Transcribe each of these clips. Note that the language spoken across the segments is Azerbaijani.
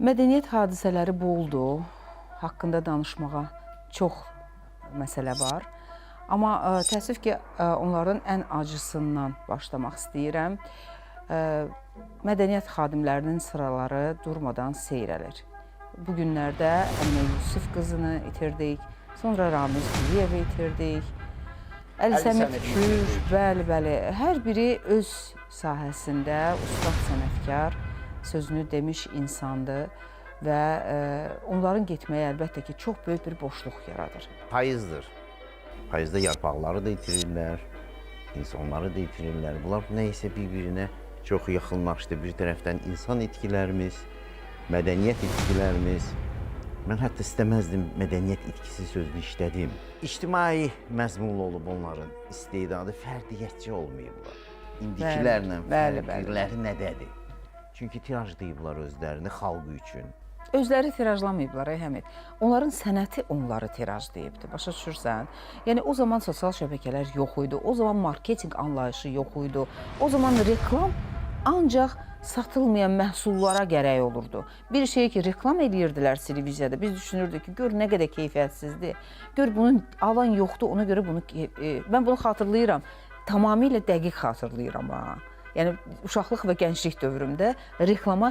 Mədəniyyət hadisələri boldur, haqqında danışmağa çox məsələ var. Amma təəssüf ki, onların ən acısından başlamaq istəyirəm. Mədəniyyət xadimlərinin sıraları durmadan seyrəlir. Bu günlərdə Əminə Yusif qızını itirdik, sonra Ramiz Güliyevi itirdik. Əli Səməd Kür, bəli, hər biri öz sahəsində ustad sənətkar, sözünü demiş insandır və onların getməyi əlbəttə ki, çox böyük bir boşluq yaradır. Payızdır. Payızda yarpaqları da itirirlər, insanları da itirirlər. Bunlar neysə bir-birinə çox yaxınlaşdı. Bir tərəfdən insan itkilərimiz, mədəniyyət itkilərimiz. Mən hətta istəməzdim mədəniyyət itkisi sözünü işlədim. İctimai məzmunlu olub onların istedadı, fərdiyyətçi olmayıblar. İndikilərlə fərqləri nədədir? Çünki tirajlayıblar özlərini xalqı üçün. Özləri tirajlamayıblar, Həmid. Onların sənəti onları tirajlayıbdır, başa düşürsən? Yəni, o zaman sosial şəbəkələr yox idi, o zaman marketinq anlayışı yox idi, o zaman reklam ancaq satılmayan məhsullara gərək olurdu. Bir şeyi ki, reklam edirdilər televiziyada, biz düşünürdük ki, gör nə qədər keyfiyyətsizdir, gör bunun alan yoxdur, ona görə bunu... Mən bunu xatırlayıram, tamamilə dəqiq xatırlayıram. Yəni, uşaqlıq və gənclik dövrümdə reklama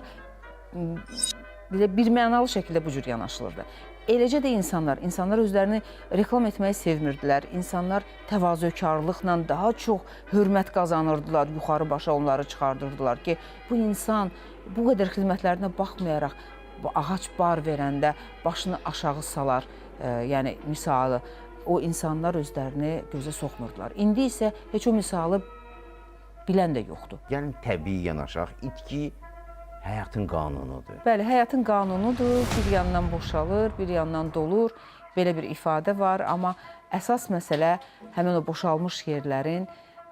bir mənalı şəkildə bu cür yanaşılırdı. Eləcə də insanlar özlərini reklam etməyi sevmirdilər. İnsanlar təvazökarlıqla daha çox hörmət qazanırdılar, yuxarı başa onları çıxardırdılar ki, bu insan bu qədər xidmətlərinə baxmayaraq ağac bar verəndə başını aşağı salar, yəni misalı, o insanlar özlərini gözə soxmurdular. İndi isə heç o misalı bilən də yoxdur. Yəni, təbii yanaşaq, itki həyatın qanunudur. Bəli, həyatın qanunudur, bir yandan boşalır, bir yandan dolur, belə bir ifadə var. Amma əsas məsələ həmin o boşalmış yerlərin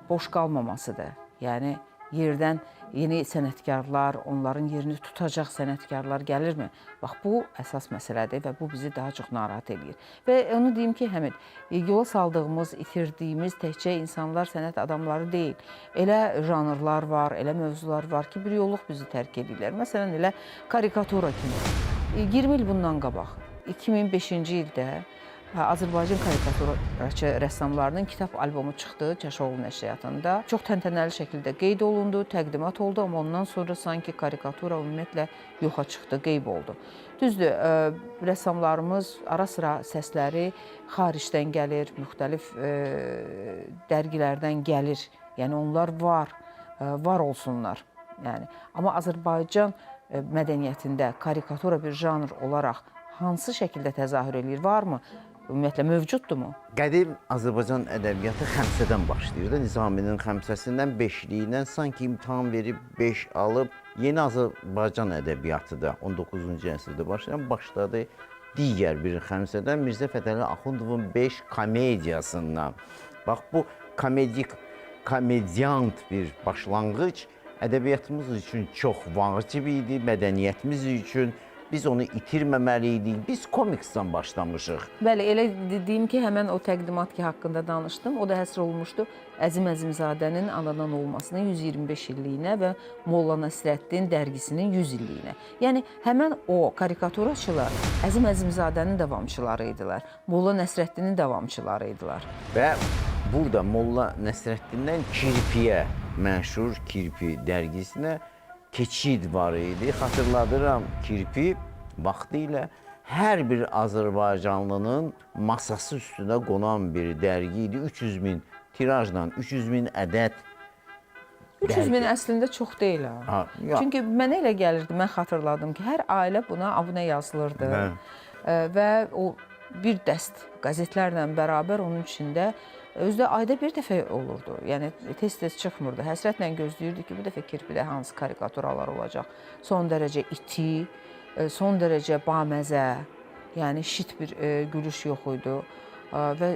boş qalmamasıdır. Yəni, yerdən yeni sənətkarlar, onların yerini tutacaq sənətkarlar gəlirmi? Bax, bu əsas məsələdir və bu bizi daha çox narahat edir. Və onu deyim ki, Həmid, yola saldığımız, itirdiyimiz təkcə insanlar, sənət adamları deyil. Elə janrlar var, elə mövzular var ki, bir yolluq bizi tərk edirlər. Məsələn, elə karikatura kimi. 20 il bundan qabaq, 2005-ci ildə Azərbaycan karikaturaçı rəssamlarının kitab albomu çıxdı Çaşoğlu nəşriyyatında. Çox təntənəli şəkildə qeyd olundu, təqdimat oldu, amma ondan sonra sanki karikatura ümumiyyətlə yoxa çıxdı, qeyb oldu. Düzdür, rəssamlarımız ara-sıra səsləri xaricdən gəlir, müxtəlif dərgilərdən gəlir. Yəni, onlar var olsunlar. Yəni, amma Azərbaycan mədəniyyətində karikatura bir janr olaraq hansı şəkildə təzahür edir, varmı? Ümumiyyətlə, mövcuddurmu? Qədim Azərbaycan ədəbiyyatı xəmsədən başlayır da, Nizaminin xəmsəsindən, beşliyindən sanki imtahan verib 5 alıb, yeni Azərbaycan ədəbiyyatı da 19-cu əsrdə başladı digər bir xəmsədən Mirzə Fətəli Axundovun 5 komediyasından. Bax, bu komediant bir başlanğıc ədəbiyyatımız üçün çox vacib idi, mədəniyyətimiz üçün. Biz onu itirməməliydik, biz komiksdən başlamışıq. Bəli, elə dediyim ki, həmən o təqdimat ki, haqqında danışdım. O da həsr olunmuşdu Əzim Əzimzadənin anadan olmasının 125 illiyinə və Molla Nəsrəddin dərgisinin 100 illiyinə. Yəni, həmən o karikaturaçılar Əzim Əzimzadənin davamçıları idilər, Molla Nəsrəddinin davamçıları idilər. Və burada Molla Nəsrəddindən Kirpiyə, məşhur Kirpi dərgisinə keçid var idi. Xatırladıram, Kirpi vaxtilə hər bir Azərbaycanlının masası üstünə qonan bir dərgi idi. 300 min tirajla, 300 min ədəd 300 min əslində çox deyil. Çünki mənə elə gəlirdi, mən xatırladım ki, hər ailə buna abunə yazılırdı. Və o bir dəst qəzetlərlə bərabər onun içində özdə ayda bir dəfə olurdu. Yəni, tez-tez çıxmırdı. Həsrətlə gözləyirdi ki, bu dəfə Kirpidə hansı karikaturalar olacaq. Son dərəcə iti, son dərəcə baməzə, yəni şit bir gülüş yox idi. Və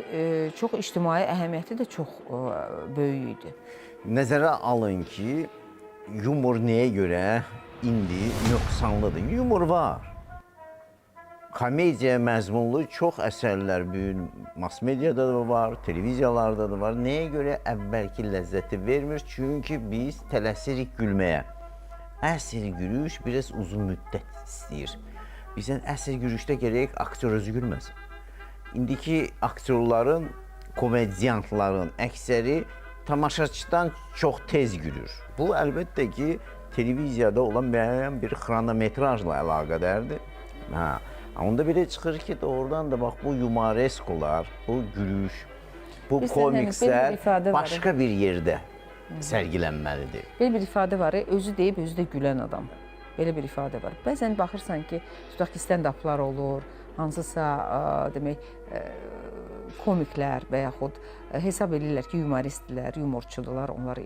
çox ictimai əhəmiyyəti də çox böyük idi. Nəzərə alın ki, yumor nəyə görə indi nöqsanlıdır? Yumor var. Komediya məzmunlu çox əsərlər mass mediada da var, televiziyalarda da var. Nəyə görə əvvəlki ləzzəti vermir? Çünki biz tələsirik gülməyə. əsl gülüş biraz uzun müddət istəyir. Bizdən əsl gülüşdə gərək aktyor özü gülməsin. İndiki aktyorların, komediantların əksəri tamaşaçıdan çox tez gülür. Bu əlbəttə ki, televiziyada olan müəyyən bir xronometrajla əlaqədardır. Onda belə çıxır ki, doğrudan da bax bu yumoreskolar, bu gülüş, bu komikslər başqa bir yerdə sərgilənməlidir. Belə bir ifadə var, özü deyib, özü də gülən adam. Belə bir ifadə var. Bəzən baxırsan ki, tutaq ki, stand-uplar olur, hansısa demək komiklər və yaxud hesab edirlər ki, humoristlər, yumorçudular, onlar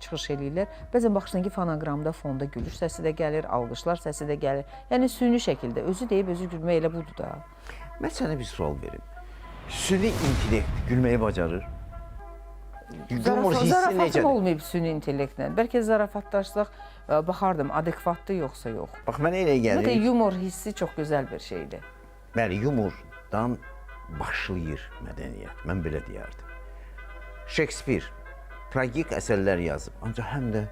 çıxış edirlər. Bəzən baxırsan ki, fonoqramda, fonda gülüş səsi də gəlir, alqışlar səsi də gəlir. Yəni süni şəkildə özü deyib, özü gülmək elə budur da. Mən sənə bir sual verim. Süni intellekt gülməyi bacarır? Zarafatım olmayıb süni intellektlə. Bəlkə zarafatlaşsaq, baxardım, adekvatdır yoxsa yox. Bax, mənə elə gəlir. Yumor hissi çox gözəl bir şeydir. Bəli, yumordan başlayır mədəniyyət. Mən belə deyərdim. Shakespeare tragik əsərlər yazıb, ancaq həm də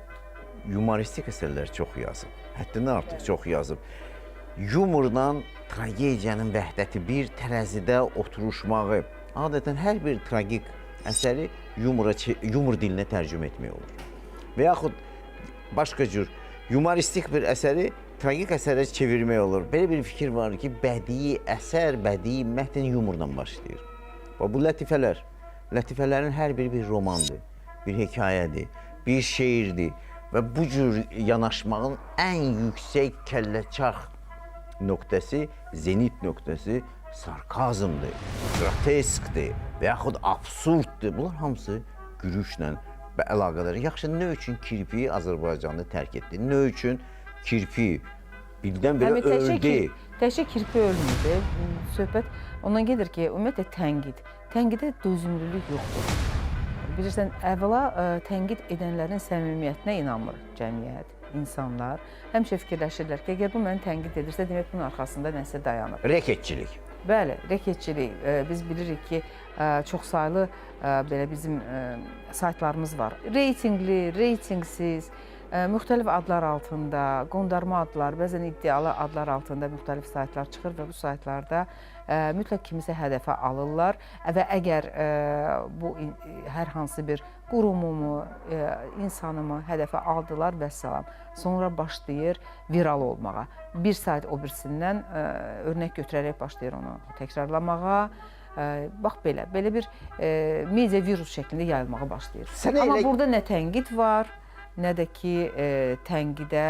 yumoristik əsərlər çox yazıb. Həddindən artıq çox yazıb. Yumordan tragediyanın vəhdəti bir tərəzidə oturuşmağı, adətən hər bir tragik əsəri yumor dilinə tərcümə etmək olur. Və yaxud başqa cür yumoristik bir əsəri tragik əsərə çevirmək olur. Belə bir fikir var ki, bədii əsər, bədii mətn yumordan başlayır. Bu lətifələrin hər biri bir romandır, bir hekayədir, bir şeirdir və bu cür yanaşmağın ən yüksək kəlləçax nöqtəsi, zenit nöqtəsi sarkazmdır, groteskdir və yaxud absurddur. Bunlar hamısı gülüşlə əlaqədar. Yaxşı, nə üçün kirpi Azərbaycanı tərk etdi? Nə üçün kirpi birdən belə öldü? Təkcə kirpi ölmürdü. Söhbət ondan gedir ki, ümumiyyətlə tənqid. Tənqidə dözümlülük yoxdur. Bilirsən, əvvəla tənqid edənlərin səmimiyyətinə inanmır cəmiyyət, insanlar. Həmişə fikirləşirlər ki, əgər bu məni tənqid edirsə, demək bunun arxasında nəsə dayanır. Reketçilik. Bəli, reketçilik. Biz bilirik ki, çoxsaylı belə bizim saytlarımız var. Reytinqli, reytinqsiz, müxtəlif adlar altında, qondarma adlar, bəzən iddialı adlar altında müxtəlif saytlar çıxır və bu saytlarda mütləq kimisə hədəfə alırlar və əgər bu hər hansı bir qurumumu, insanımı hədəfə aldılar və salam, sonra başlayır viral olmağa. Bir sayt o birisindən örnək götürərək başlayır onu təkrarlamağa. Bax belə bir media virus şəklində yayılmağa başlayır. Amma burada nə tənqid var, nə də ki, tənqidə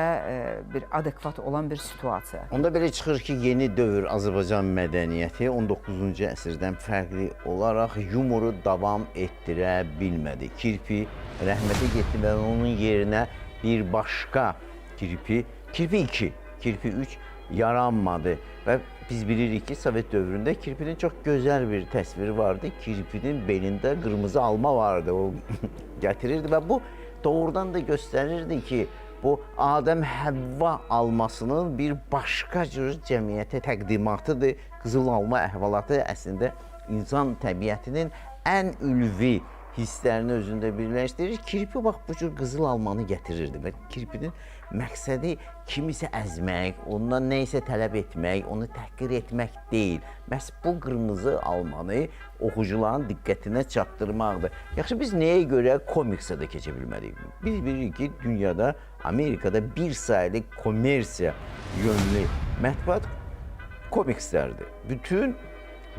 bir adekvat olan bir situasiya. Onda belə çıxır ki, yeni dövr Azərbaycan mədəniyyəti 19-cu əsrdən fərqli olaraq yumoru davam etdirə bilmədi. Kirpi rəhmətə getdi və onun yerinə bir başqa kirpi 2, kirpi 3 yaranmadı və biz bilirik ki, Sovet dövründə kirpinin çox gözəl bir təsviri vardı. Kirpinin belində qırmızı alma vardı, o gətirirdi və bu doğrudan da göstərirdi ki, bu Adəm-Həvva almasının bir başqa cür cəmiyyətə təqdimatıdır. Qızıl alma əhvalatı əslində insan təbiətinin ən ülvi hisslərini özündə birləşdirir. Kirpi bax bu cür qızıl almanı gətirirdi və kirpinin məqsədi kimisə əzmək, ondan nəyisə tələb etmək, onu təhqir etmək deyil. Məhz bu qırmızı almanı oxucuların diqqətinə çatdırmaqdır. Yaxşı, biz nəyə görə komiksə də keçə bilmədik? Biz bilirik ki, dünyada, Amerikada bir sayılı kommersiya yönlü mətbuat komikslərdir. Bütün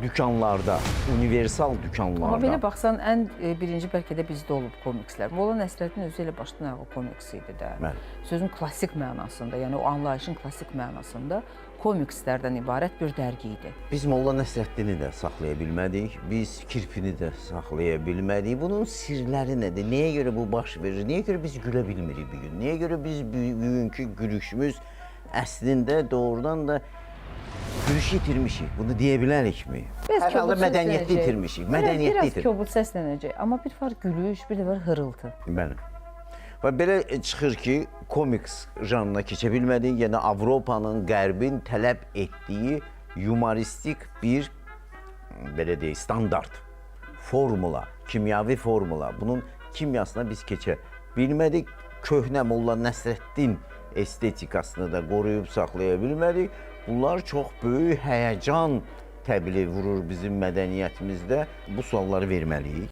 dükanlarda, universal dükanlarda. Amma belə baxsan, ən birinci bəlkə də bizdə olub komikslər. Molla Nəsrəddin özü elə başdan ayağa komiks idi də. Sözün klassik mənasında, yəni o anlayışın klassik mənasında komikslərdən ibarət bir dərgi idi. Biz Molla Nəsrəddini də saxlaya bilmədik, biz kirpini də saxlaya bilmədik. Bunun sirləri nədir? Nəyə görə bu baş verir? Nəyə görə biz gülə bilmirik bugün? Nəyə görə biz bugünkü gülüşümüz əslində doğrudan da gülüşü itirmişik. Bunu deyə bilərikmi? Hər halda mədəniyyəti itirmişik. Biraz kobud səslənəcək. Amma bir var gülüş, bir də var hırıltı. Bəli. Və belə çıxır ki, komiks janrına keçə bilmədik. Yəni Avropanın, Qərbin tələb etdiyi yumoristik bir, belə deyək, standart formula, kimyavi formula. Bunun kimyasına biz keçə bilmədik. Köhnə Molla Nəsrəddin estetikasını da qoruyub saxlaya bilmədik. Bunlar çox böyük həyəcan təbili vurur bizim mədəniyyətimizdə. Bu sualları verməliyik.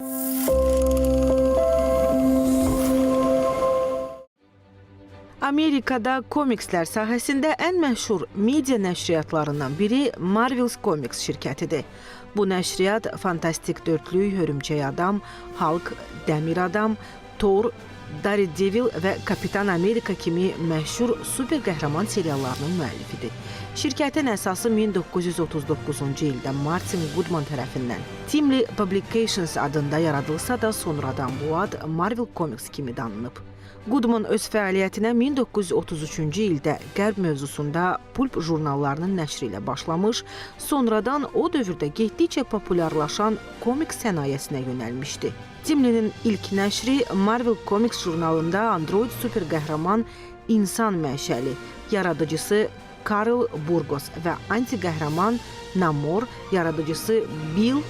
Amerikada komikslər sahəsində ən məşhur media nəşriyyatlarından biri Marvel's Comics şirkətidir. Bu nəşriyyat fantastik dörtlük, Hörümçək Adam, Hulk, Dəmir Adam, Thor, Daredevil və Kapitan Amerika kimi məşhur super qəhrəman seriallarının müəllifidir. Şirkətin əsası 1939-cu ildə Martin Goodman tərəfindən Timely Publications adında yaradılsa da sonradan bu ad Marvel Comics kimi tanınıb. Goodman öz fəaliyyətinə 1933-cü ildə Qərb mövzusunda pulp jurnallarının nəşri ilə başlamış, sonradan o dövrdə getdikcə populyarlaşan komik sənayesinə yönəlmişdi. Timely'nin ilk nəşri Marvel Comics jurnalında android super qəhrəman insan mənşəli, yaradıcısı Karl Burgos və anti-qəhrəman Namor, yaradıcısı Bill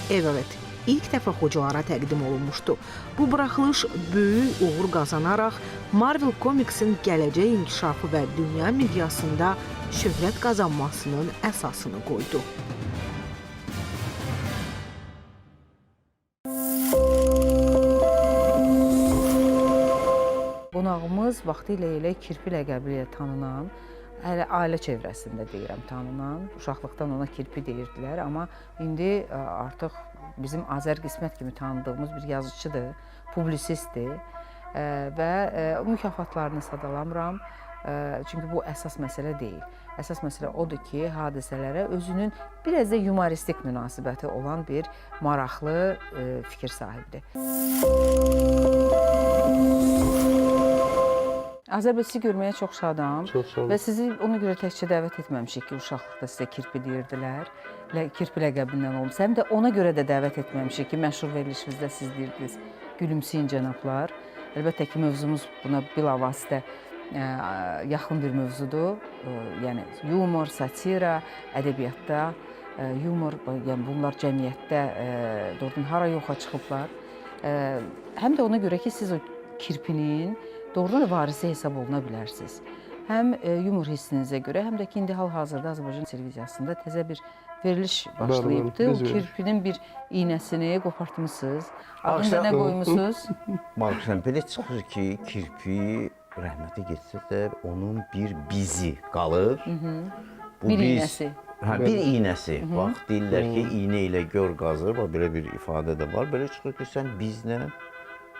Everett ilk dəfə oxuculara təqdim olunmuşdu. Bu buraxılış böyük uğur qazanaraq Marvel Comics'in gələcək inkişafı və dünya miqyasında şöhrət qazanmasının əsasını qoydu. Qonağımız vaxtilə elə kirpi ləqəbi ilə tanınan, ailə çevrəsində deyirəm tanınan, uşaqlıqdan ona kirpi deyirdilər, amma indi artıq bizim Azər Qismət kimi tanıdığımız bir yazıcıdır, publisistdir və mükafatlarını sadalamıram. Çünki bu əsas məsələ deyil. Əsas məsələ odur ki, hadisələrə özünün biraz da yumoristik münasibəti olan bir maraqlı fikir sahibidir. Azər bəy, sizi görməyə çox şadam və sizi ona görə təkcə dəvət etməmişik ki, uşaqlıqda sizə kirpi deyirdilər, kirpi ləqəbindən olmuş. Həm də ona görə də dəvət etməmişik ki, məşhur verilişimizdə siz deyirdiniz, gülümsəyin cənablar. Əlbəttə ki, mövzumuz buna bilavasitə yaxın bir mövzudur. Yəni, yumor, satira, ədəbiyyatda yumor, yəni bunlar cəmiyyətdə doğrudan hara yoxa çıxıblar. Həm də ona görə ki, siz o kirpinin doğrudan da varisi hesab oluna bilərsiniz. Həm yumor hissinizə görə, həm də ki, indi hal-hazırda Azərbaycan televiziyasında təzə bir veriliş başlayıbdır. O kirpinin bir iynəsini qopartmışsınız. Adını da nə qoymusunuz? Baxırsan, belə çıxır ki, kirpi rəhmətə getsə də onun bir bizi qalır. Bir iynəsi. Bir iynəsi. Bax, deyirlər ki, iynə ilə gör qazır, belə bir ifadə də var. Belə çıxır ki, sən bizlə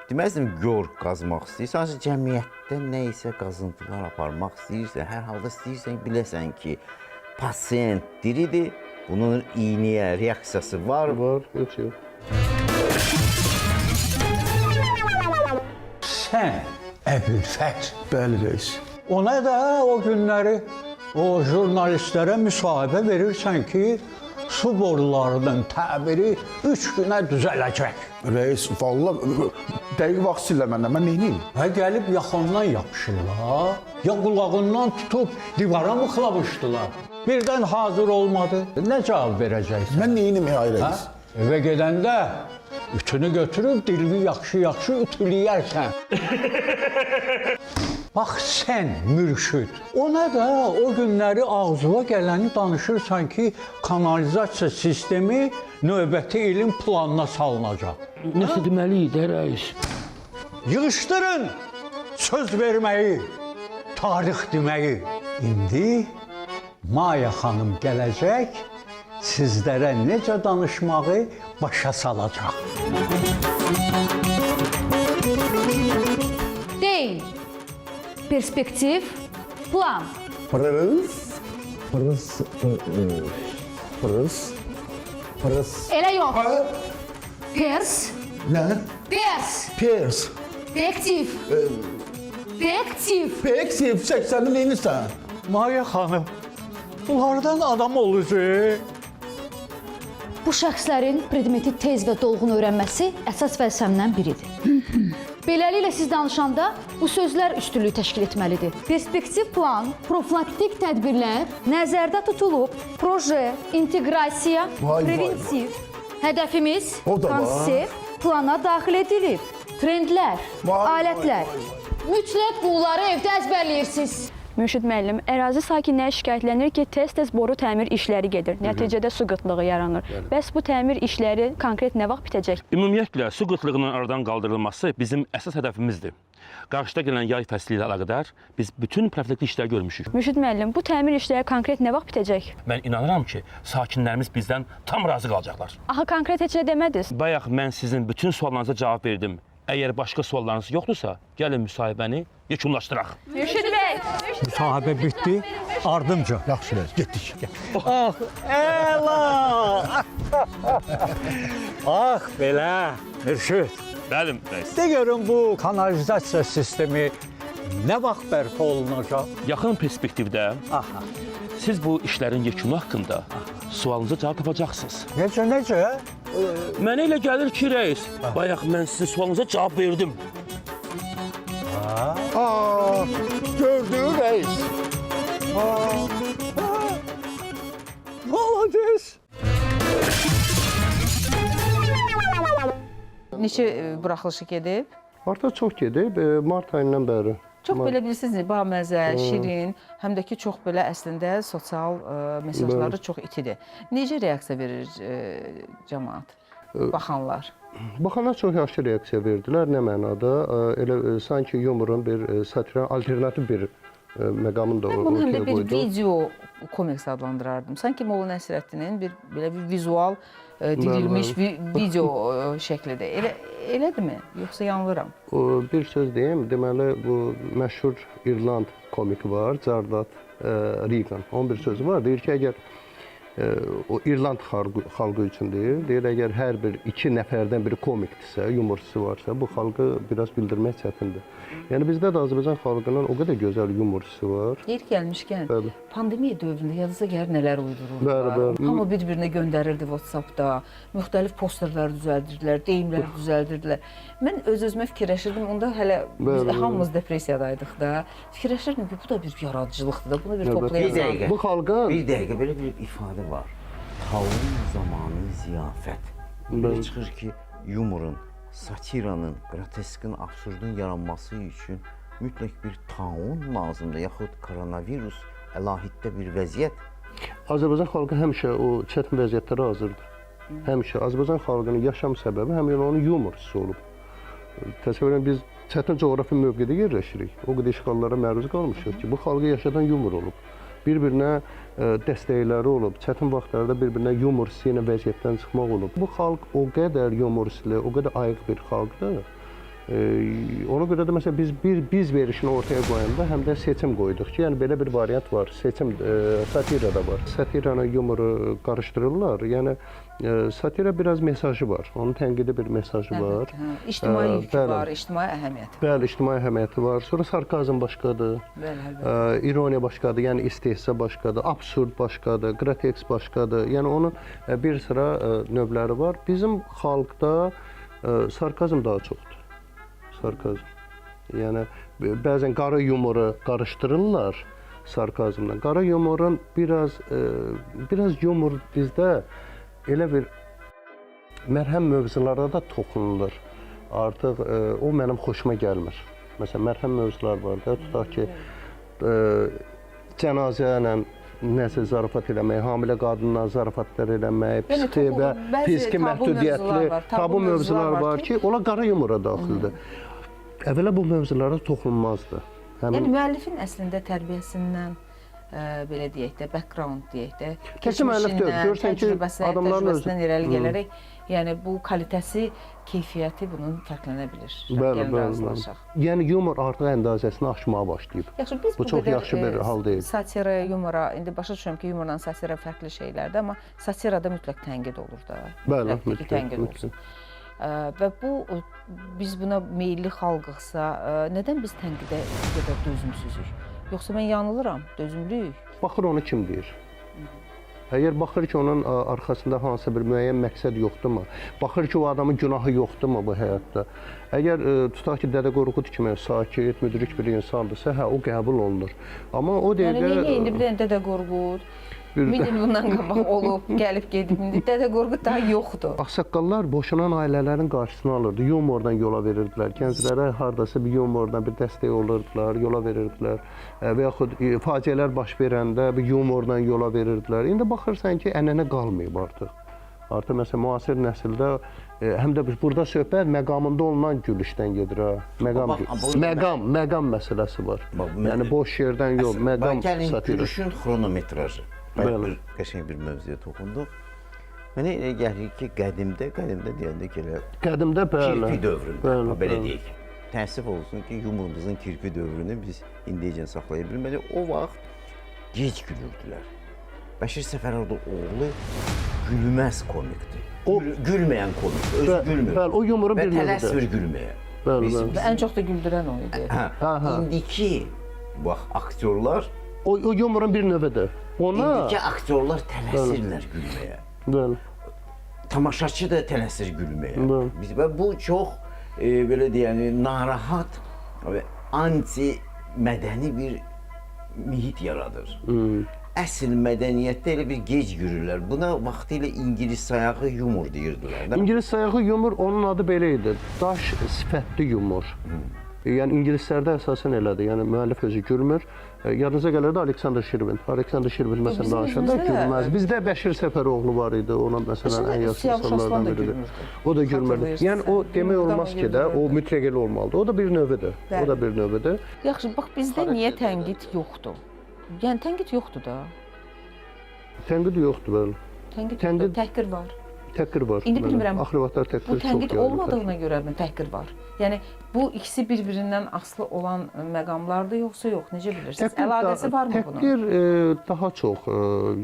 deməzdim, gör qazmaq istəyirsən, ancaq cəmiyyətdə nə isə qazıntılar aparmaq istəyirsən, hər halda istəyirsən, biləsən ki, pasiyent diridir, bunun iynəyə reaksiyası var. Var, yox. Sən Əbülfət. Bəli, reis. Ona da o günləri o jurnalistlərə müsahibə verirsən ki, su borularının təbiri 3 günə düzələcək. Reis, vallahi dəqiq vaxt istəyirlər məndən, mən neyniyim? Və gəlib yaxından yapışırlar, ya qulağından tutub divara mı xılamışdılar? Birdən hazır olmadı, nə cavab verəcəksən? Mən neyniyim, ay reis? Evə gedəndə ütünü götürüb dilini yaxşı-yaxşı ütüləyərsən. Bax sən mürşid, ona da o günləri ağzına gələni danışırsan ki, kanalizasiya sistemi növbəti ilin planına salınacaq. Nəsə deməliyik də, rəis? Yığışdırın söz verməyi, tarix deməyi. İndi Maya xanım gələcək, sizlərə necə danışmağı başa salacaq. Deyil. Perspektiv, plan. Elə yox. Pers. Nə? Pers. Pers. Perspektiv. Perspektiv. Perspektiv, 80'i neyinsən? Maya xanım, bunlardan adam olacaq. Bu şəxslərin predmeti tez və dolğun öyrənməsi əsas vəzifəmdən biridir. Beləliklə siz danışanda bu sözlər üstünlüyü təşkil etməlidir. Perspektiv plan, profilaktik tədbirlər nəzərdə tutulub, proje, inteqrasiya, preventiv. Hədəfimiz, konsept plana daxil edilib. Trendlər, alətlər, Mütləq bunları evdə əzbərləyirsiniz. Mürşid müəllim, ərazi sakinləri şikayətlənir ki, tez-tez boru təmir işləri gedir. Nəticədə su qıtlığı yaranır. Bəs bu təmir işləri konkret nə vaxt bitəcək? Ümumiyyətlə, su qıtlığının aradan qaldırılması bizim əsas hədəfimizdir. Qarşıda gələn yay fəsli ilə əlaqədar biz bütün profilaktik işləri görmüşük. Mürşid müəllim, bu təmir işləri konkret nə vaxt bitəcək? Mən inanıram ki, sakinlərimiz bizdən tam razı qalacaqlar. Axı konkret heç nə demədiniz. Bayaq mən sizin bütün suallarınıza cavab verdim. Əgər başqa suallarınız yoxdursa, gəlin müsahibəni yekunlaşdıraq. Mürşid bəy! Müsahibə bitdi, ardımca. Yaxşı, getdik. Ah, əla! Ah, belə, Mürşid. Bəli, rəis. De görün bu kanalizasiya sistemi nə vaxt bərpa olunacaq? Yaxın perspektivdə Aha. siz bu işlərin yekunu haqqında sualınıza cavab tapacaqsınız. Necə? Mənə elə gəlir ki, rəis, bayaq mən sizin sualınıza cavab verdim. Gördün reis. Молодец. Neçə buraxılışı gedib? Artıq çox gedib, mart ayından bəri. Çox belə bilirsiniz, baməzə, şirin, həm də ki, çox belə əslində sosial mesajları çox itidir. Necə reaksiya verir cəmaət, baxanlar? Baxanlar çox yaxşı reaksiya verdilər. Nə mənada? Elə sanki yumorun bir satirin alternativ bir məqamını da Mən bunu həm ortaya də bir qoydu. video komiks adlandırardım. Sanki Molla Nəsrəddinin belə bir vizual dirilmiş video şəklidir. Elədirmi? Yoxsa yanılıram? Bir söz deyim, deməli bu məşhur İrland komiki var, Cardad Regan. Onun bir sözü var, deyir ki, əgər o İrland xalqı üçün deyir, əgər hər bir iki nəfərdən biri komikdirsə, yumorçusu varsa, bu xalqı biraz bildirmək çətindir. Yəni bizdə də Azərbaycan xalqının o qədər gözəl yumorçusu var. Yer gəlmişkən, pandemiya dövründə yadınıza gəlir nələr uydururlar. Bəli. Hamı bir-birinə göndərirdi WhatsApp-da, müxtəlif posterlər düzəldirdilər, deyimlər düzəldirdilər. Mən öz-özümə fikirləşirdim, onda hələ biz hamımız depressiyadaydıq da. Fikirləşirdim ki, bu da bir yaradıcılıqdır da, bunu bir toplayacaq. Bu xalqa Bir dəqiqə belə bir ifadə var. Taun zamanı ziyafət. Belə çıxır ki, yumorun, satiranın, qroteskin, absurdun yaranması üçün mütləq bir taun lazımdır, yaxud koronavirus, əlahiddə bir vəziyyət. Azərbaycan xalqı həmişə o çətin vəziyyətlərə hazırdır. Həmişə Azərbaycan xalqının yaşam səbəbi həmin onun yumorçusu olub. Təsəvvürən biz çətin coğrafi mövqedə yerləşirik. O qədər işğallara məruz qalmışıq ki, bu xalqı yaşadan yumor olub. Bir-birinə dəstəkləri olub, çətin vaxtlarda bir-birinə yumor hissi ilə vəziyyətdən çıxmaq olub. Bu xalq o qədər yumoristli, o qədər ayıq bir xalqdır. Ona görə də məsələn biz verişini ortaya qoyanda həm də seçim qoyduq ki, yəni belə bir variant var. Seçim satira da var. Satiranı, yumoru qarışdırırlar. Yəni satira biraz mesajı var. Onun tənqidi bir mesajı var. İctimai yükü var, ictimai əhəmiyyəti. Bəli, ictimai əhəmiyyəti var. Sonra sarkazm başqadır. Bəli. İroniya başqadır, yəni istehza başqadır, absurd başqadır, qroteks başqadır. Yəni onun bir sıra növləri var. Bizim xalqda sarkazm daha çoxdur. Sarkazm. Yəni bəzən qara yumoru qarışdırırlar sarkazmla. Qara yumorun biraz yumor bizdə elə bir mərhəm mövzulara da toxunulur. Artıq o mənim xoşuma gəlmir. Məsələn, mərhəm mövzular var da, tutaq ki, cənazə ilə nəsə zarafat eləmək, hamilə qadınla zarafatlar eləmək, fiziki məhdudiyyətli tabu mövzular var ki, ola qara yumora daxildir. Əvvəla bu mövzulara toxunulmazdı. Yəni müəllifin əslində tərbiyəsindən, belə deyək də, background deyək də, Təkcə müəllif deyil, görürsən ki, təcrübəsindən irəli gələrək, yəni bu kalitəsi, keyfiyyəti bunun fərqlənə bilir. Bəli. Yəni yumor artıq əndazəsini aşmağa başlayıb. Yaxşı, biz bu çox yaxşı bir hal deyil. Satira, yumora, indi başa düşürəm ki, yumorla satira fərqli şeylərdir, amma satirada mütləq tənqid olur da. Bəli, mütləq. Və biz buna meyilli xalqıqsa, nədən biz tənqidə bu qədər dözümsüzük? Yoxsa mən yanılıram, dözümlüyük? Baxır onu kim deyir? Əgər baxır ki, onun arxasında hansısa bir müəyyən məqsəd yoxdurmu? Baxır ki, o adamın günahı yoxdurmu bu həyatda? Əgər tutaq ki, Dədə Qorqud kimi sakit, müdrik bir insandırsa, hə, o qəbul olunur. Amma o dəqiqə... Yəni, indi bir dənə Dədə Qorqud? bir 1000 il bundan qabaq olub, gəlib gedib. İndi Dədə Qorqud daha yoxdur. Ağsaqqallar boşanan ailələrin qarşısını alırdı. Yumordan yola verirdilər. Gənclərə hardasa bir yumordan bir dəstək olurdular, yola verirdilər. Və yaxud faciələr baş verəndə bir yumordan yola verirdilər. İndi baxırsan ki, ənənə qalmayıb artıq. Artıq məsələn müasir nəsildə həm də burada söhbət məqamında olunan gülüşdən gedir ha. Məqam məsələsi var. Yəni boş yerdən yox, məqam gəlin satiri. gülüşün xronometrajı. Bəli. Qəşəng bir mövzuya toxunduq. Mənə elə gəlir ki, qədimdə deyəndə ki, elə Qədimdə bəli. kirpi dövründə, Bəli, belə bəli. deyək. Təəssüf olsun ki, yumurumuzun kirpi dövrünü biz indiyəcən saxlaya bilmədik. O vaxt gec gülürdülər. Bəşir Səfərovun oğlu gülməz komikdir. Gülməyən komik, özü gülmür. Bəli, o yumorun Və bir növüdür. tələsmir gülməyə. Bəli, Biz- bəli. Və ən çox da güldürən o idi. İndiki bax aktyorlar, O yumorun bir növüdür. Ona indiki aktyorlar tələsirlər gülməyə. bəli. Tamaşaçı da tələsir gülməyə. Bəli. Biz və bu çox belə deyəni narahat və anti mədəni bir mühit yaradır. Əsl mədəniyyətdə elə bir gec gülürlər. Buna vaxtilə İngilis sayağı yumor deyirdilər. İngilis sayağı yumor, onun adı belə idi. Daş sifətli yumor. Yəni ingilislərdə əsasən elədir. Yəni müəllif özü gülmür. Yadınıza gəlirdi Aleksandr Şirvin. Aleksandr Şirvin məsələn bizim danışanda özümüzdə də- gülməz. Bizdə Bəşir Səfəroğlu var idi. Ona məsələn ən yaşlı Siyah Uşaqlar insanlardan da biridir. gülmürdü. O da gülmürdü. Xatırlayırsınız. Yəni o demək olmaz ki də, o mütləq elə olmalıdır. O da bir növüdür. O da bir növüdür. Yaxşı, bax bizdə niyə tənqid yoxdur? Yəni tənqid yoxdur da. Tənqid yoxdur bəli. Tənqid təhqir var. Təhqir var. İndi bəli. bilmirəm. Axır vaxtlar təhqir Bu çox tənqid yayılır. olmadığına görəmi təhqir var? Yəni bu ikisi bir-birindən asılı olan məqamlardır yoxsa yox? Necə bilirsiniz? Əlaqəsi varmı bunun? Təhqir daha çox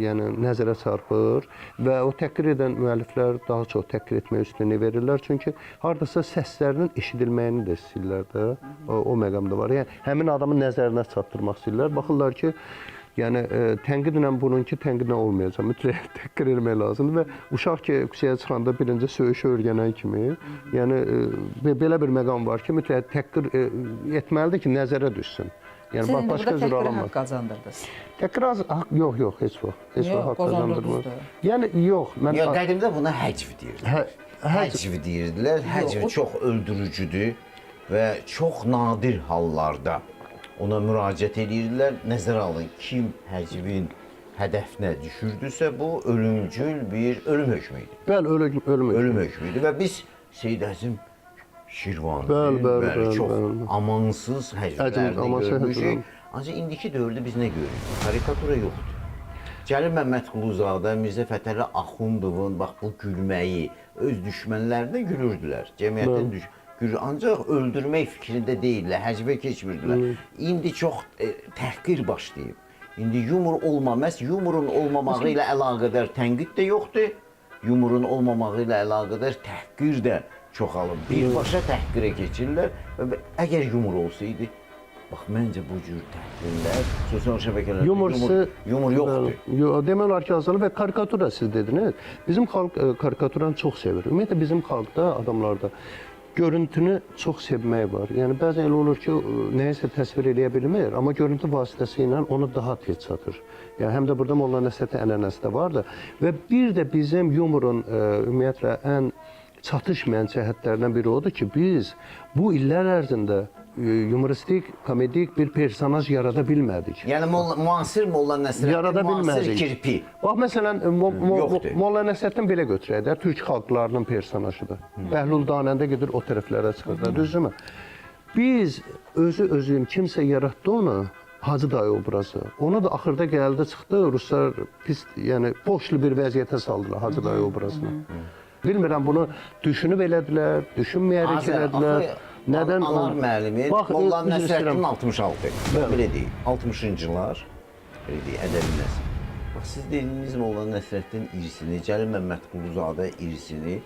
yəni nəzərə çarpır və o təhqir edən müəlliflər daha çox təhqir etməyə üstünlük verirlər. Çünki hardasa səslərinin eşidilməyini də istəyirlər də. O məqamda var. Yəni həmin adamın nəzərinə çatdırmaq istəyirlər. Baxırlar ki, yəni tənqidlə bununki tənqidlə olmayacaq. Mütləq təhqir etmək lazımdır və uşaq ki, küçəyə çıxanda birinci söyüşü öyrənən kimi, yəni belə bir məqam var ki, mütləq təhqir etməlidir ki, nəzərə düşsün. Yəni Siz indi başqa burada cür təhqirə alanmaz. haqq qazandırdınız. Təhqir yox, heç vaxt. Heç Yox, vaxt haqq qazandırmır. qazandırdınız Yəni yox, mən Ya qədimdə buna həcv deyirdilər. Həcv deyirdilər. Həcv çox öldürücüdür və çox nadir hallarda ona müraciət edirdilər. Nəzərə alın, kim həcvin hədəfinə düşürdüsə, bu ölümcül bir ölüm hökmü idi. bəli, ölüm. Ölüm hökmü idi və biz Seyid Əzim Şirvani Bəli, çox bəli. amansız həcvlərdə amansız görmüşük. həcvlər. Ancaq indiki dövrdə biz nə görürük? Karikatura yoxdur. Cəlil Məmmədquluzadə, Mirzə Fətəli Axundovun bax bu gülməyi öz düşmənlərinə gülürdülər. Cəmiyyətin gülür, ancaq öldürmək fikrində deyillər, həcvə keçmirdilər. İndi çox təhqir başlayıb. İndi yumor olmaməz, yumorun olmamağı ilə əlaqədar tənqid də yoxdur. Yumorun olmamağı ilə əlaqədar təhqir də çoxalıb. Birbaşa təhqirə keçirlər və əgər yumor olsaydı, bax məncə bu cür təhqirlər sosial şəbəkələrdə yumor yoxdur. Demək olar ki, azalır və karikatura siz dediniz. Bizim xalq karikaturanı çox sevir. Ümumiyyətlə bizim xalqda, adamlarda görüntünü çox sevmək var. Yəni bəzən elə olur ki, nəyisə təsvir eləyə bilmir, amma görüntü vasitəsi ilə ona daha tez çatır. Yəni həm də burada Molla Nəsrəddin ənənəsi də var da və bir də bizim yumorun ümumiyyətlə ən çatışmayan cəhətlərdən biri odur ki, biz bu illər ərzində humoristik, komedik bir personaj yarada bilmədik. Yəni müasir Molla Yarada Nəsrəddin, müasir bilmədik. kirpi. Bax, məsələn, Yoxdur. Molla Nəsrəddin belə götürək də, türk xalqlarının personajıdır. Bəhlul Danəndə gedir o tərəflərə çıxır da, düzdürmü? Biz özün kimsə yaratdı onu, Hacı dayı obrazı. Onu da axırda gəldi, çıxdı, ruslar pis, yəni boşlu bir vəziyyətə saldılar Hacı dayı obrazını. Bilmirəm, bunu düşünüb elədilər, düşünməyərək elədilər. Nədən Anar müəllimin Molla Nəsrəddin 66. Belə deyil, 60-cılar, belə deyil, ədəbi nəsil. Bax, siz dediniz Molla Nəsrəddin irsini, Cəlil Məmmədquluzadə irsini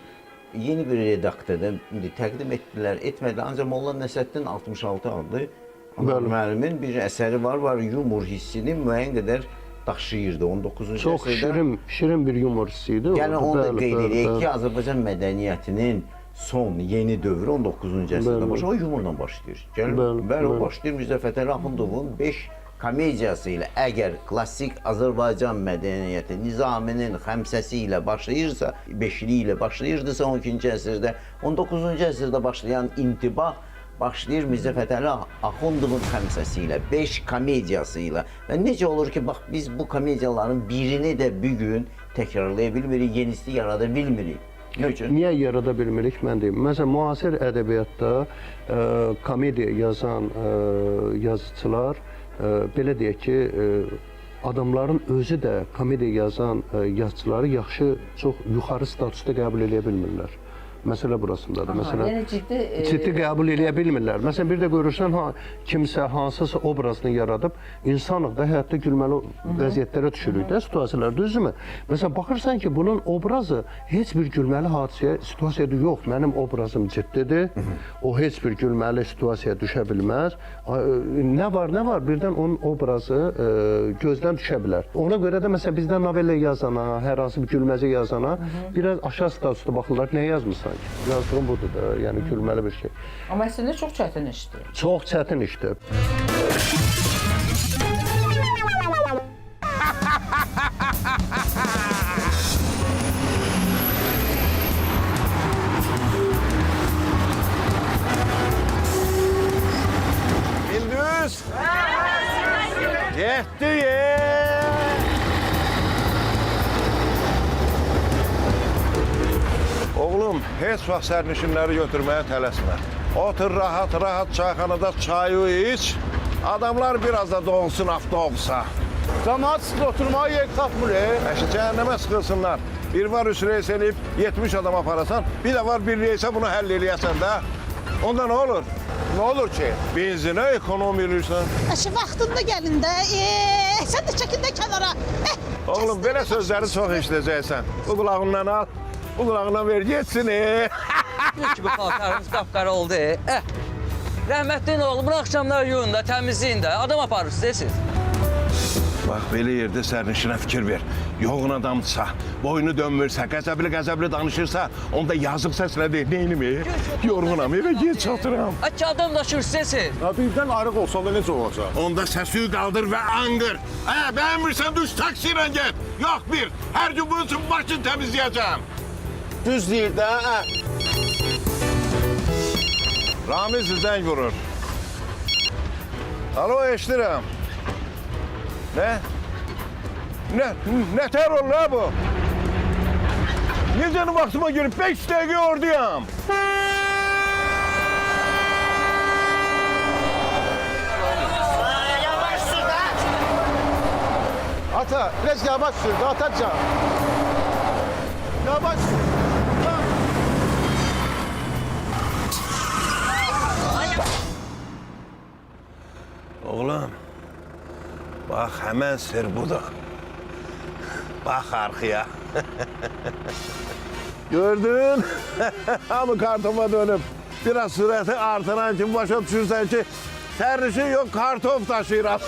yeni bir redaktördə təqdim etdilər, etmədilər. Ancaq Molla Nəsrəddin 66 adlı Anar müəllimin bir əsəri var, yumor hissini müəyyən qədər daşıyırdı 19-cu əsrdə. Çox şirin bir yumor hissi idi. Yəni onu da qeyd edək ki, Azərbaycan mədəniyyətinin son yeni dövrü 19-cu əsrdə başlayır. O yumorla başlayır. Bəli, o başlayır Mirzə Fətəli Axundovun 5 komediyası ilə əgər klassik Azərbaycan mədəniyyəti Nizaminin xəmsəsi ilə başlayırsa, beşili ilə başlayırdısa 12-ci əsrdə, 19-cu əsrdə başlayan intibah başlayır Mirzə Fətəli Axundovun xəmsəsi ilə, 5 komediyası ilə. Və necə olur ki, bax biz bu komediyaların birini də bugün təkrarlaya bilmirik, yenisini yarada bilmirik. Niyə yarada bilmirik, mən deyim. Məsələn, müasir ədəbiyyatda komediya yazan yazıçılar, belə deyək ki, adamların özü də komediya yazan yazıçıları yaxşı, çox yuxarı statusda qəbul edə bilmirlər. Məsələ burasındadır. Məsələn, ciddi qəbul edə bilmirlər. Məsələn, bir də görürsən, kimsə hansısa obrazını yaradıb, insanıq da həyatda gülməli vəziyyətlərə düşürük də, situasiyalar, düzdürmü? Məsələn, baxırsan ki, bunun obrazı heç bir gülməli hadisəyə, situasiyada yox, mənim obrazım ciddidir, o heç bir gülməli situasiyaya düşə bilməz. Nə var, birdən onun obrazı gözdən düşə bilər. Ona görə də, məsələn, bizdən novella yazana, hər hansı bir gülməci yazana, biraz aşağı statusda baxırlar, nə yazmışsan? Yazdığım budur da, yəni gülməli bir şey. Amma əslində çox çətin işdir. Çox çətin işdir. Gündüz! Getdi Oğlum, heç vaxt sərnişinləri götürməyə tələsmə. Otur rahat-rahat çayxanada çayı iç. Adamlar biraz da dolsun avtobusa. Cəmaət sizdə oturmağa yer tapmır. Cəhənnəmə sıxılsınlar. Bir var 3 reys eləyib 70 adam aparasan, bir də var bir reysə bunu həll eləyəsən də. Onda nə olur? Nə olur ki? Benzinə ekonomi eləyirsən. Vaxtında gəlin də, sən də çəkin də kənara. Oğlum, belə sözləri çox işləyəcəksən. Bu qulağından al. Bu qulağına ver, geçsin. Gör ki, bu paltarınız qapqara oldu. Rəhmətliyin oğlu, bu axşamlar yuyun da, təmizləyin də, adam aparırsınız, siz. Bax, belə yerdə sərnişinə fikir ver. Yoğun adamdırsa, boynu dönmürsə, qəzəbli danışırsa, onda yazıq səslə deyil, neynimi? Yorğunam, evə geç çatıram. Ki, adam daşırsınız, siz. Birdən arıq olsa da necə olacaq? Onda səsi qaldır və anqır. Bəyənmirsən, düz taksi ilə get. Yox bir, hər gün bunun üçün başını təmizləyəcəm. Düz deyir də, Ramiz zəng vurur. Alo, eşidirəm. Nə terror la bu? Gecenin vaxtıma girib 5 dəqiqə oradayam. Yavaş sür da. Ata, biraz yavaş sür da Atacan. Yavaş sür. Oğlum, bax, həmən sır budur. Bax arxaya. Gördün? Hamı kartofa dönüb. Biraz sürəti artıran kimi başa düşürsən ki, sərnişin yox, kartof taşıyıram.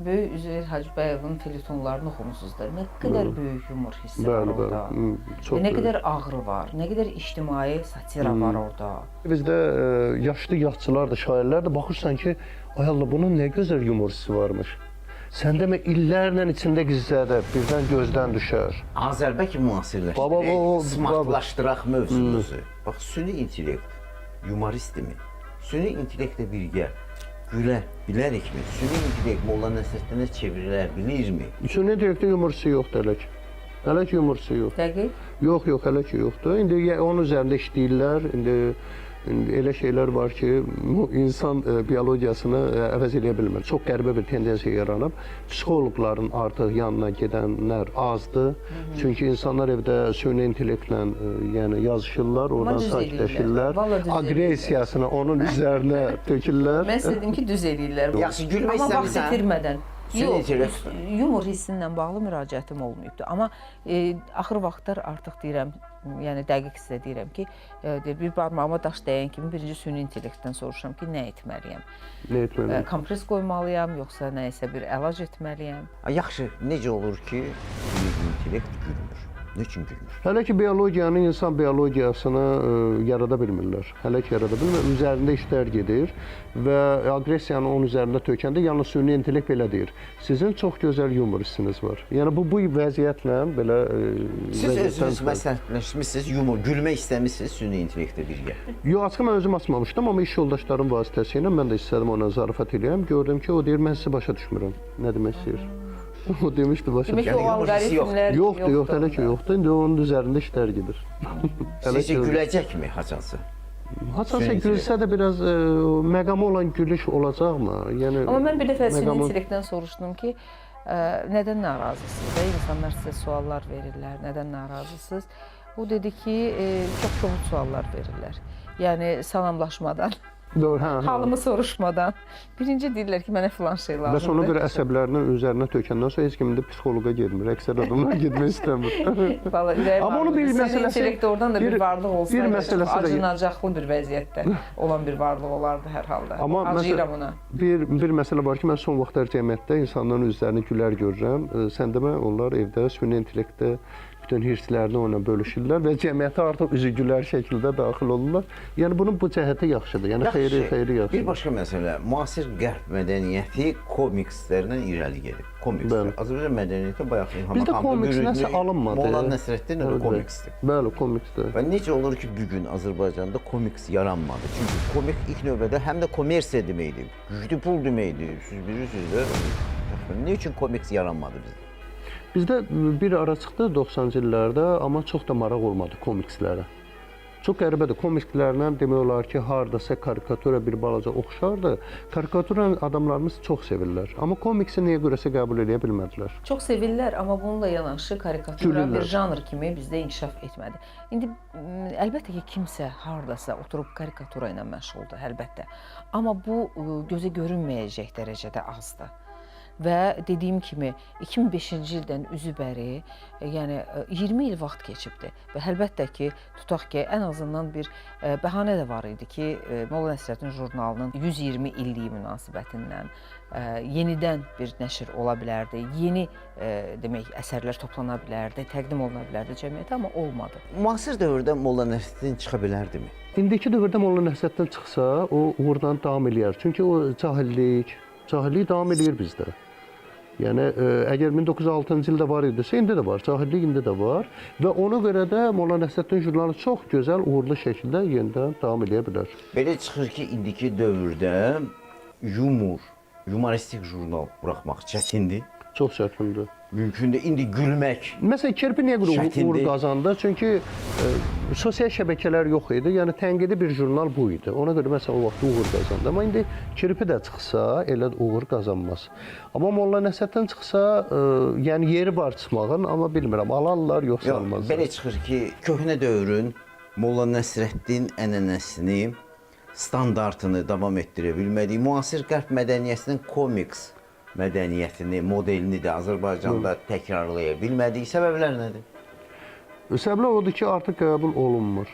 Böyük Üzeyir Hacıbəyovun felyetonlarını oxumusunuz da. Nə qədər böyük yumor hissi var orada. Nə qədər ağrı var, nə qədər ictimai satira var orada. Bizdə yaşlı yazıçılar da, şairlər də baxırsan ki, ay Allah, bunun nə gözəl yumor hissi varmış. Sən demə, illərlə içində gizlədir, birdən gözdən düşər. Azərbək müasirləşdirək, smartlaşdıraq mövzumuzu. Bax, süni intellekt, yumoristimi, süni intellektlə birgə gülə bilərikmi? Süni intellekt Molla Nəsrəddinə çevrilə bilirmi? Süni intellektdə yumor hissi yoxdur hələ ki. Hələ ki yumor hissi yoxdur. Dəqiq? Yox, hələ ki yoxdur. İndi onun üzərində işləyirlər. İndi elə şeylər var ki, insan biologiyasını əvəz edə bilmir. Çox qəribə bir tendensiya yaranıb. Psixoloqların artıq yanına gedənlər azdır. Çünki insanlar evdə süni intellektlə yəni yazışırlar, oradan sakitləşirlər. Aqressiyasını onun üzərinə tökürlər. Mən dedim ki, düz eləyirlər. Yaxşı, gülmək istəmirsən. Amma vaxt itirmədən. Yox, yumor hissinlə bağlı müraciətim olmayıbdır. Amma axır vaxtlar artıq deyirəm, yəni dəqiq sizə deyirəm ki, bir barmağıma daş dəyən kimi birinci süni intellektdən soruşuram ki, nə etməliyəm? Nə etməliyəm? Kompres qoymalıyam, yoxsa nə isə bir əlac etməliyəm? Yaxşı, necə olur ki, süni intellekt gülmür? Nə üçün gülmür? Hələ ki biologiyanı, insan biologiyasını yarada bilmirlər. Hələ ki yarada bilmirlər. Üzərində işlər gedir və aqressiyanı onun üzərində tökəndə yalnız süni intellekt belə deyir. Sizin çox gözəl yumor hissiniz var. Yəni bu vəziyyətlə belə Siz özünüz məsləhətləşmisiniz, yumor, gülmək istəmisiniz süni intellektlə birgə. Yox, açıq mən özüm açmamışdım, amma iş yoldaşlarım vasitəsilə mən də istədim ona zarafat eləyəm. Gördüm ki, o deyir mən sizi başa düşmürəm. Nə demək istəyir? O demişdi başa Demək ki, o alqoritmlər yoxdur, hələ ki yoxdur. İndi onun üzərində işlər gedir. Sizcə güləcəkmi haçansı? Haçansa gülsə də biraz məqamı olan gülüş olacaqmı? Yəni Amma mən bir dəfə süni intellektdən soruşdum ki, nədən narazısınız? Və insanlar sizə suallar verirlər, nədən narazısınız? O dedi ki, çox kobud suallar verirlər. Yəni salamlaşmadan. Doğru, halımı soruşmadan. Birinci deyirlər ki, mənə filan şey lazımdır. Bəs ona görə əsəblərinin üzərinə tökəndən sonra heç kim də psixoloqa getmir. Əksər adamlar getmək istəmir. Amma onu bir məsələsi, oradan da bir varlıq olsaydı, acınacaqlı bir vəziyyətdə olan bir varlıq olardı hər halda. Amma acıyıram ona. Bir məsələ var ki, mən son vaxtlar cəmiyyətdə insanların üzlərini gülər görürəm. Sən demə, onlar evdə süni intellektdə bütün hirslərini ona bölüşürlər və cəmiyyətə artıq üzügülər şəkildə daxil olurlar. Yəni bunun bu cəhəti yaxşıdır. Yəni xeyri yaxşıdır. Bir başqa məsələ, müasir qərb mədəniyyəti komikslərlə irəli gedib. Komikslər. Azərbaycan mədəniyyəti bayaq bizdə komiks nəsə alınmadı. Molla Nəsrəddin komiksdir. Bəli, komiksdir. Və necə olur ki, bugün Azərbaycanda komiks yaranmadı? Çünki komik ilk növbədə həm də kommersiya deməkdir, güclü pul deməkdir. Siz bilirsiniz də. Nə üçün komiks yaranmadı bizdə? Bizdə bir ara çıxdı 90-cı illərdə, amma çox da maraq olmadı komikslərə. Çox qəribədir. Komikslərlə demək olar ki, hardasa karikatura bir balaca oxşardı. Karikatura adamlarımız çox sevirlər. Amma komiksi niyə görəsə qəbul edə bilmədilər. Çox sevirlər, amma bununla yanaşı karikatura bir janr kimi bizdə inkişaf etmədi. İndi əlbəttə ki, kimsə hardasa oturub karikatura ilə məşğuldur, əlbəttə. Amma bu gözə görünməyəcək dərəcədə azdır. Və dediyim kimi 2005-ci ildən üzübəri, yəni 20 il vaxt keçibdir və əlbəttə ki, tutaq ki, ən azından bir bəhanə də var idi ki, Molla Nəsrəddin jurnalının 120 illiyi münasibətindən yenidən bir nəşr ola bilərdi, yeni demək əsərlər toplana bilərdi, təqdim oluna bilərdi cəmiyyətə, amma olmadı. Müasir dövrdə Molla Nəsrəddin çıxa bilərdimi? İndiki dövrdə Molla Nəsrəddin çıxsa, o uğurdan davam eləyər. Çünki o cahillik davam eləyir bizdə. Yəni, əgər 1906-cı ildə var idisə, indi də var, cahillik indi də var və ona görə də Molla Nəsrəddin jurnalı çox gözəl, uğurlu şəkildə yenidən davam edə bilər. Belə çıxır ki, indiki dövrdə humoristik jurnal buraxmaq çətindir. Çox çətindir. Mümkündür, indi gülmək. Məsələn, Kirpi niyə görə uğur qazandı? Çünki sosial şəbəkələr yox idi, yəni tənqidi bir jurnal bu idi. Ona görə məsələn o vaxt uğur qazandı. Amma indi Kirpi də çıxsa, elə uğur qazanmaz. Amma Molla Nəsrəddin çıxsa, yəni yeri var çıxmağın, amma bilmirəm, alarlar, yoxsa almazlar. Belə çıxır ki, köhnə dövrün Molla Nəsrəddin ənənəsini, standartını davam etdirə bilmədiyi, müasir qərb mədəniyyətinin komiks mədəniyyətini, modelini də Azərbaycanda təkrarlaya bilmədiyi səbəblər nədir? Səbəblər odur ki, artıq qəbul olunmur.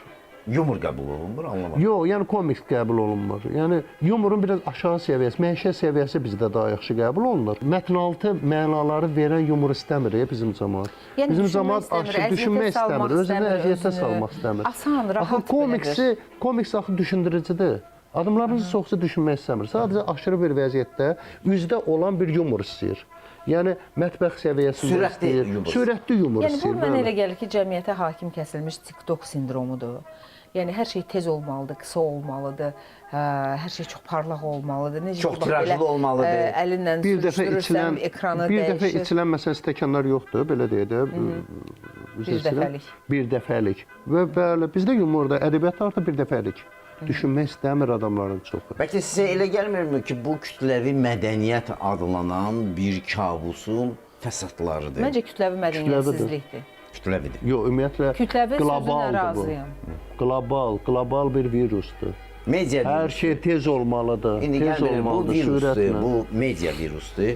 Yumor qəbul olunmur, anlamadım. Yox, yəni komiks qəbul olunmur. Yəni yumorun biraz aşağı səviyyəsi, məişət səviyyəsi bizdə daha yaxşı qəbul olunur. Mətnaltı mənaları verən yumor istəmir bizim cəmaət. Bizim cəmaət düşünmək istəmir, özünü əziyyətə salmaq istəmir. Asan, rahat bilir. Komiks axı düşündürücüdür. Adamlarımızı çoxsu düşünmək istəmir. Sadəcə aşırı bir vəziyyətdə üzdə olan bir yumor istəyir. Yəni mətbəx səviyyəsində istəyir. Sürətli yumor istəyir. Yəni bu mənə elə gəlir ki, cəmiyyətə hakim kəsilmiş TikTok sindromudur. Yəni hər şey tez olmalıdır, qısa olmalıdır, hər şey çox parlaq olmalıdır. Çox tirajlı olmalıdır. Əlinlə sürüşdürürsən, ekranı dəyişir. Bir dəfə içilən məsələn stəkanlar yoxdur, belə deyək də. Bir dəfəlik. Bir dəfəlik. Və bəli, bizdə yumorda, ədəbiyyatda artıq bir dəfəlik. Düşünmək istəmir adamların çoxu. Bəlkə sizə elə gəlmirmi ki, bu kütləvi mədəniyyət adlanan bir kabusun fəsadlarıdır? Məncə kütləvi mədəniyyətsizlikdir. Kütləvidir. Yox, ümumiyyətlə qlobaldır bu. Global bir virusdur. Media virusu. Hər şey tez olmalıdır. İndi gəlmir, bu virusdur, bu media virusdur.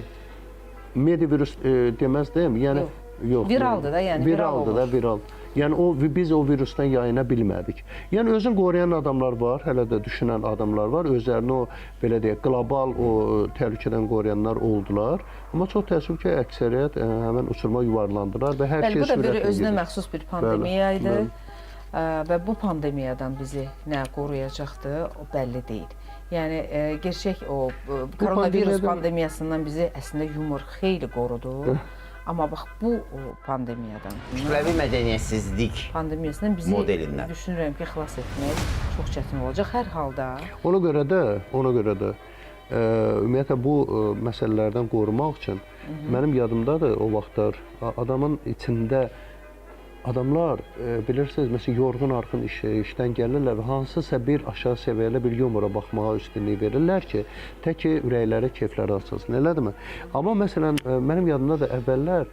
Media virus deməzdəyim, yəni yox. Viraldır da, yəni viraldır da, viral. Yəni biz o virusdan yayına bilmədik. Yəni özünü qoruyan adamlar var, hələ də düşünən adamlar var. Özlərini o belə deyək, qlobal o təhlükədən qoruyanlar oldular. Amma çox təəssüf ki, əksəriyyət həmin uçuruma yuvarlandılar və hər şey Bu da bir sürətlə özünə gedir. məxsus bir pandemiya idi. Bəli. Və bu pandemiyadan bizi nə qoruyacaqdı, o bəlli deyil. Yəni gerçək o koronavirus pandemiyasından bizi əslində yumor xeyli qorudu. Amma bax bu pandemiyadan, Kütləvi mədəniyyətsizlik pandemiyasından bizi modelindən. düşünürəm ki, xilas etmək çox çətin olacaq hər halda. Ona görə də ümumiyyətlə bu məsələlərdən qorumaq üçün mənim yadımdadır o vaxtlar adamın içində adamlar bilirsiniz, məsələn, yorğun arxın işdən gəlirlər və hansısa bir aşağı səviyyəli bir yumora baxmağa üstünlük verirlər ki, tək ki, ürəkləri, keyfləri açılsın, elədirmi? Amma məsələn, mənim yadımda da əvvəllər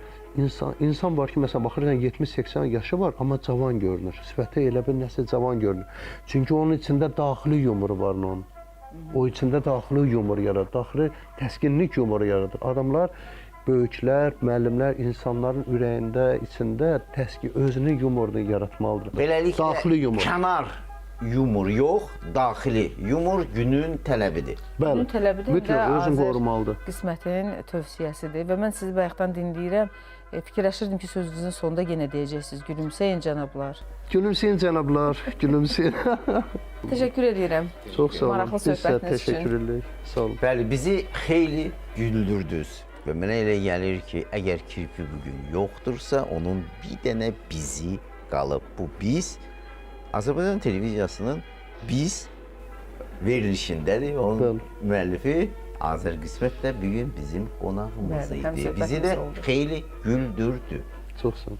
insan var ki, məsələn, baxırsan 70-80 yaşı var, amma cavan görünür. Sifəti elə bir nəsə cavan görünür. Çünki onun içində daxili yumuru var onun. O içində daxili yumor yaradır, daxili təskinlik yumoru yaradır. Adamlar böyüklər, müəllimlər insanların ürəyində, içində özünün yumorunu yaratmalıdır. Beləliklə, daxili yumor. Kənar yumor yox, daxili yumor günün tələbidir. Bəli, Günün tələbidir mütləq özünü qorumalıdır. Qismətin tövsiyəsidir və mən sizi bayaqdan dinləyirəm. Fikirləşirdim ki, sözünüzün sonunda yenə deyəcəksiniz. Gülümsəyin cənablar. Gülümsəyin cənablar, gülümsəyin. Təşəkkür edirəm. Çox sağ olun. Maraqlı Biz sizə söhbətiniz üçün. təşəkkür edirik. Sağ olun. Bəli, bizi xeyli güldürdünüz. Və mənə elə gəlir ki, əgər kirpi bugün yoxdursa, onun bir dənə bizi qalıb. Bu biz Azərbaycan televiziyasının biz verilişindədir. Onun müəllifi Azər Qismət də bugün bizim qonağımız idi. Bizi də xeyli güldürdü. Çox sağ olun.